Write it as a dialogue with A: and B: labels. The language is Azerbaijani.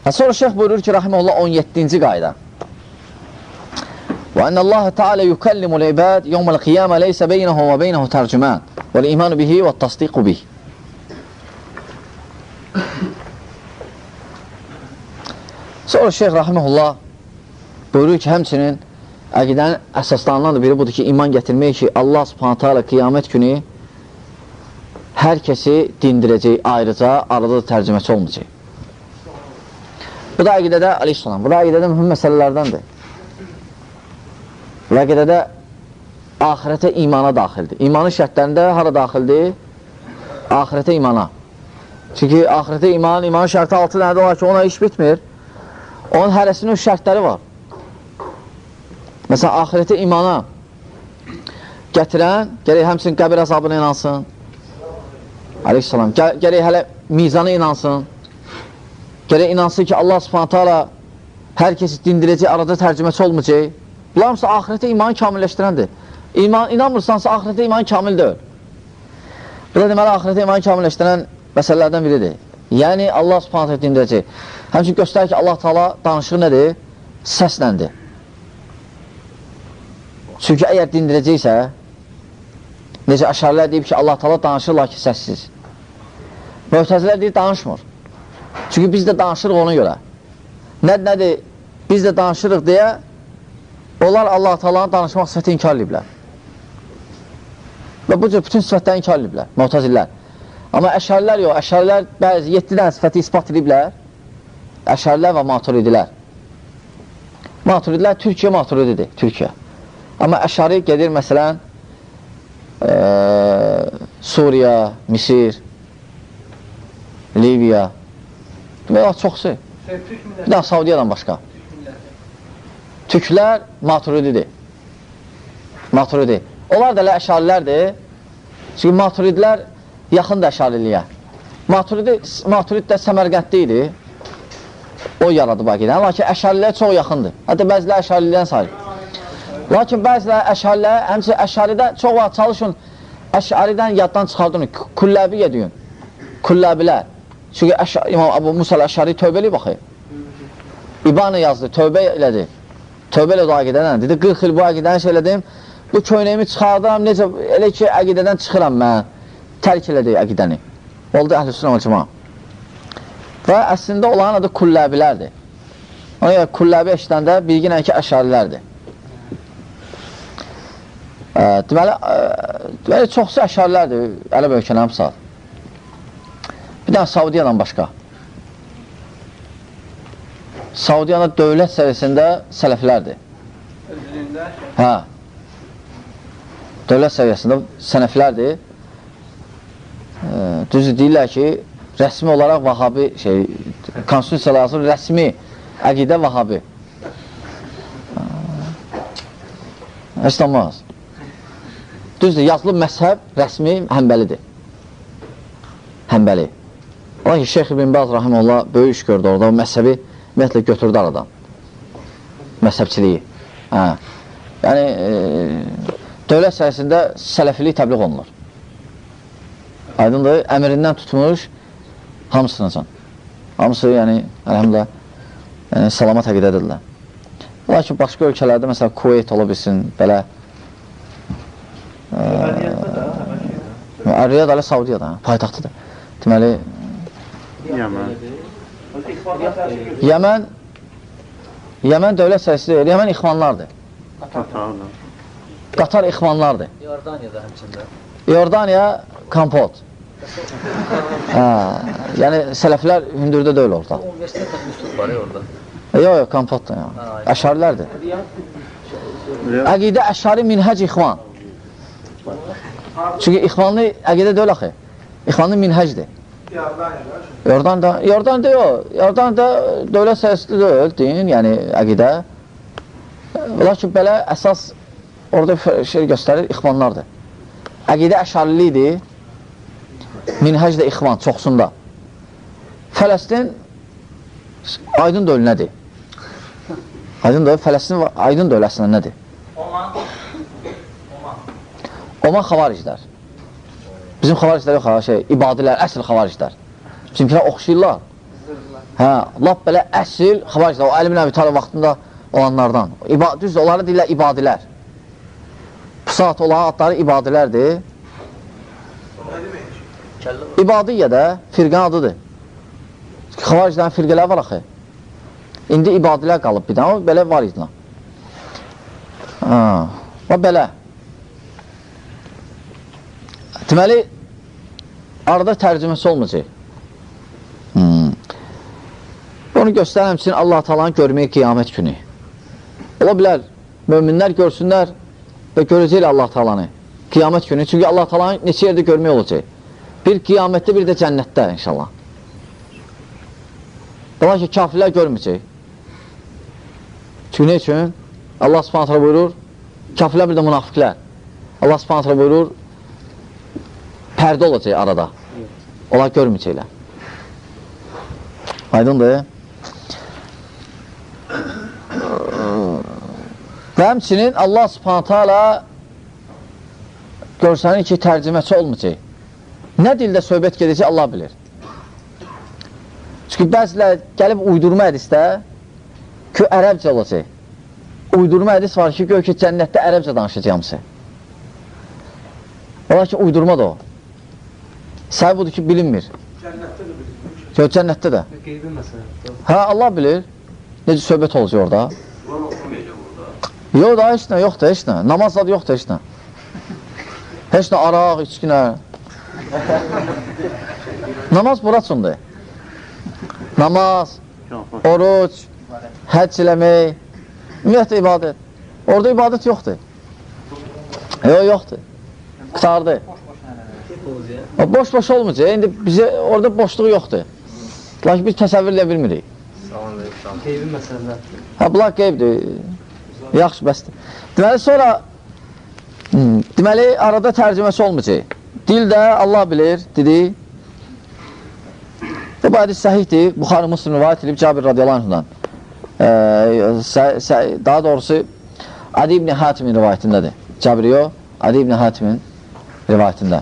A: Sonra şeyh buyurur ki, rahimehullah 17-ci qayda. Və ennəlləhə teala yukallimul ibad yevməl qiyamə leysə beynəhu və beynəhu tərcümən vəl-imanu bihi və təsdiqu bih. Sonra şeyh rahimehullah buyurur ki, həmçinin əqidənin əsaslarından biri budur ki, iman gətirmək ki, Allah subhanətə alə qiyamət günü hər kəsi dindirəcək, ayrıca arada tərcüməçi olmayacaq. Bu da əqidədə, aleyhissalam, bu da əqidədə mühüm məsələlərdəndir. Bu əqidədə ahirətə imana daxildir. İmanın şərtlərində hara daxildir? Ahirətə imana. Çünki ahirətə imanın şərti 6 dənədə olar ki, ona iş bitmir. Onun hərəsinin şərtləri var. Məsələn, ahirətə imana gətirən, gərək həmçinin qəbir əzabına inansın. Aleyhissalam, gərək hələ mizana inansın. Gərək inansın ki, Allah subhanətə alə hər kəsi dindirəcək, arada tərcüməçi olmayacaq. Bunlar mısın, ahirətə imanı kamilləşdirəndir. İnanmırsansa, ahirətə imanı kamil deyil. Bu da deməli, ahirətə imanı kamilləşdirən məsələlərdən biridir. Yəni, Allah subhanətə dindirəcək. Həmçin göstərir ki, Allah Taala danışığı nədir? Səsləndir. Çünki əgər dindirəcəksə, necə əşarilər deyib ki, Allah Taala danışır, lakin səssiz. Möhtəzilər deyir, danışmır. Çünki biz də danışırıq ona görə. Nədir? Biz də danışırıq deyə, onlar Allah Taala'nın danışmaq sifəti inkar ediblər. Və bu cür bütün sifətləri inkar ediblər, möhtəzilər. Amma əşarilər yox, əşarilər bəzi 7 dənə sifəti ispat ediblər. Əşarilər və maturidilər. Maturidilər Türkiyə maturididir, Türkiyə. Amma əşari gedir, məsələn, Suriya, Misir, Liviya, demək, çoxsu. Bir daha Saudiyadan başqa. Türklər maturididir. Maturidi. Onlar da elə əşarilərdir. Çünki maturidlər yaxındır əşariliyə. Maturid də Səmərqənddə idi. O yaradı baqidən. Lakin əşarilər çox yaxındır. Hətta bəzilər əşarilərdən sayır. Lakin bəzilər əşarilər, həmçə əşaridə çox vaxt çalışın, əşaridən yaddan çıxardın, kulləbi yediyin. Kulləbilər. Çünki İmam Əbu Musa Əşari tövbəli baxır. İbana yazdı, tövbə elədi. Tövbə elədi o əqidədən. Dedi, 40 il bu əqidəni söylədim, bu köynəyimi çıxardıram, necə, elə ki, əqidədən çıxıram mən. Tərk elədi əqidəni. Oldu Əhl-i-Sünnə vəl-Cəmaə. Və əslində olan adı kulləbilərdir. Ona görə kulləbi eşidəndə bilginən ki, əşarilərdir. Deməli, çoxsu əşarilərdir, ələb ölkənə hamısı. Bir dənə Saudiyadan başqa. Saudiyada dövlət səviyyəsində sələflərdir. Hə. Dövlət səviyyəsində sələflərdir. Düzdür, deyirlər ki, rəsmi olaraq Vahabi, konstitusiyalar rəsmi əqidə Vahabi. Heç olmaz. Düzdür, yazılı məzhəb rəsmi Həmbəlidir. Həmbəli. Ola ki, Şeyx İbn Baz rahimehullah böyük iş gördü orada, o məzhəbi ümumiyyətlə götürdü aradan. Məzhəbçiliyi. Yəni, dövlət səhəsində sələfilik təbliğ olunur. Aydındır, əmrindən tutmuş hamısınacan. Hamısı, yəni, əlhəmdülillah, salamat əqidədirlər. Lakin başqa ölkələrdə, məsələn, Kuveyt ola bilsin, belə Riyad Ali Saudiyada, paytaxtıdır. Deməli, Yəmən dövlət səhəsi deyil, Yəmən ixvanlardır. Qatar ixvanlardır.
B: Yordaniyada həmçində.
A: Yordaniya, Kampot. Yəni, sələflər hündürdə deyil orada.
B: Universitet müslük var ya orada.
A: Yox, Kampotdur. Əşarilərdir. Əqidə əşari minhəc ixvan. Çünki ixvanlı əqidə deyil axı. İxvanlı minhəcdir. Yordaniyada yox. Yordaniyada dövlət səhəsi deyil, deyin, yəni əqidə. Lakin belə əsas orada şey göstərir, ixvanlardır. Əqidə əşarilidir, minhəc də ixvan, çoxsunda. Fələstin aydın döyül nədir? Aydın döyül, Fələstin aydın döyül əslində nədir? Oman xavariclər. Bizim xavariclər yox, ibadilər, əsl xavariclər. Bizimkilər oxşayırlar. Hə, lap belə əsil xavariclər, o Əli ibn Əbi Talib vaxtında olanlardan. Düzdür, onları deyirlər ibadilər. Bu saat olan adları ibadilərdir. İbadiyyə də firqən adıdır. Xavariclərin firqələr var axı. İndi ibadilər qalıb bir dənə, o belə var idi. O belə. Deməli, arada tərcüməsi olmayacaq. Onu göstərəm üçün Allah-u Teala'nı görməyə qiyamət günü. Ola bilər, möminlər görsünlər və görəcəklər Allah-u Teala'nı qiyamət günü. Çünki Allah-u Teala'nı neçə yerdə görmək olacaq. Bir qiyamətdə, bir də cənnətdə inşallah. Ola ki, kafirlər görməyəcək. Çünki ne üçün? Allah subhanətlə buyurur, kafirlər bir də münafiqlər. Allah subhanətlə buyurur, pərdə olacaq arada. Onlar görməyəcəklər. Aydındır. Və həmçinin Allah subhanətlə görsənir ki, tərcüməçi olmayacaq. Nə dildə söhbət gedəcək, Allah bilir. Çünki bəzilər gəlib uydurma hədisdə ki, ərəbcə olacaq. Uydurma hədis var ki, gör ki, cənnətdə ərəbcə danışacaqmısı. Ola ki, uydurma da o. Səbəb budur ki, bilinmir.
C: Cənnətdə də bilinmir.
A: Yox, cənnətdə də.
C: Qeybin məsələn.
A: Hə, Allah bilir. Necə söhbət olacaq orada.
B: Quran oxumayacaq orada.
A: Yox da, heç nə, yoxdur, heç nə. Namaz adı yoxdur, heç nə. Heç nə, araq, içkinə. Namaz bura üçündür. Namaz, oruc, həcc eləmək, ümumiyyətlə ibadət. Orada ibadət yoxdur. Yox, yoxdur. Qıtardı. Boş-boş olmayacaq. İndi bizə orada boşluq yoxdur. Lakin biz təsəvvür edə bilmirik.
C: Qeybin məsələlər.
A: Hə, bunlar qeybdir. Yaxşı, bəsdir. Deməli, sonra deməli, arada tərcüməsi olmayacaq. Dildə Allah bilir, dedi. Bu hədis səhihdir. Buxarı Müslim rivayət edib Cabir radiyallahu anhudan. Daha doğrusu Adi ibn Hatimin rivayətindədir. Cabir yox, Adi ibn Hatimin rivayətində.